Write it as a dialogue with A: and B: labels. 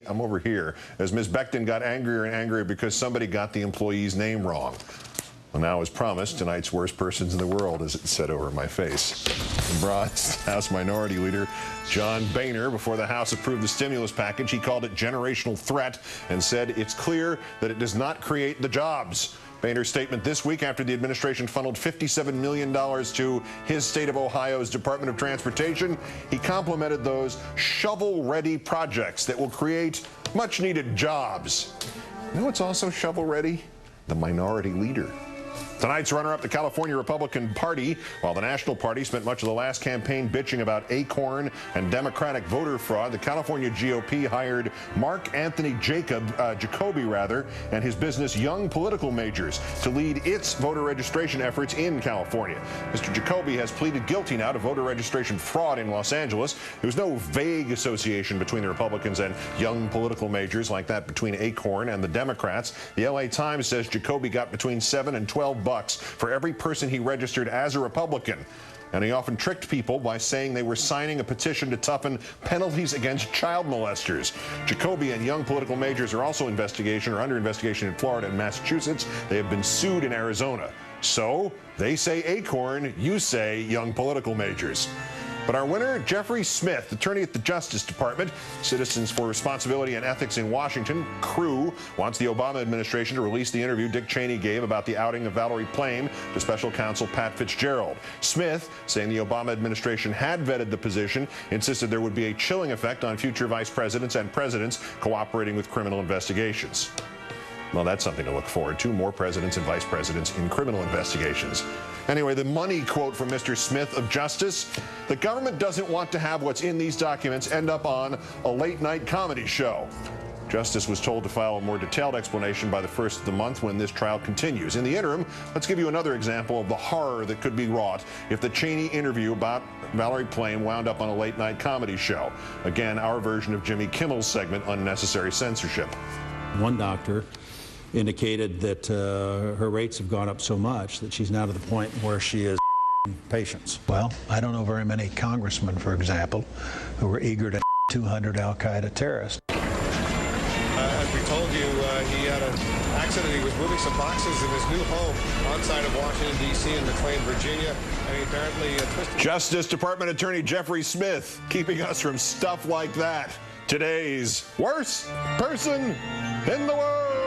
A: I'm over here, as Ms. Becton got angrier and angrier because somebody got the employee's name wrong. Well, now, as promised, tonight's worst persons in the world, as it said over my face. Brought House Minority Leader John Boehner before the House approved the stimulus package. He called it generational threat and said it's clear that it does not create the jobs. Boehner's statement this week after the administration funneled $57 million to his state of Ohio's Department of Transportation. He complimented those shovel-ready projects that will create much-needed jobs. You know what's also shovel-ready? The minority leader. Tonight's runner-up, the California Republican Party, while the National Party spent much of the last campaign bitching about Acorn and Democratic voter fraud, the California GOP hired Mark-Anthony Jacoby, and his business Young Political Majors to lead its voter registration efforts in California. Mr. Jacoby has pleaded guilty now to voter registration fraud in Los Angeles. There was no vague association between the Republicans and Young Political Majors like that between Acorn and the Democrats. The LA Times says Jacoby got between $7 and $12 for every person he registered as a Republican. And he often tricked people by saying they were signing a petition to toughen penalties against child molesters. Jacoby and Young Political Majors are also under investigation in Florida and Massachusetts. They have been sued in Arizona. So they say Acorn, you say Young Political Majors. But our winner, Jeffrey Smith, attorney at the Justice Department, Citizens for Responsibility and Ethics in Washington, CREW, wants the Obama administration to release the interview Dick Cheney gave about the outing of Valerie Plame to special counsel Pat Fitzgerald. Smith, saying the Obama administration had vetted the position, insisted there would be a chilling effect on future vice presidents and presidents cooperating with criminal investigations. Well, that's something to look forward to. More presidents and vice presidents in criminal investigations. Anyway, the money quote from Mr. Smith of Justice: the government doesn't want to have what's in these documents end up on a late-night comedy show. Justice was told to file a more detailed explanation by the first of the month when this trial continues. In the interim, let's give you another example of the horror that could be wrought if the Cheney interview about Valerie Plame wound up on a late-night comedy show. Again, our version of Jimmy Kimmel's segment, Unnecessary Censorship.
B: One doctor indicated that her rates have gone up so much that she's now to the point where she is patients.
C: Well, I don't know very many congressmen, for example, who were eager to 200 al-Qaeda terrorists.
D: As we told you, he had an accident. He was moving some boxes in his new home outside of Washington, D.C. in McLean, Virginia, and he apparently twisted...
A: Justice Department Attorney Jeffrey Smith keeping us from stuff like that. Today's worst person in the world.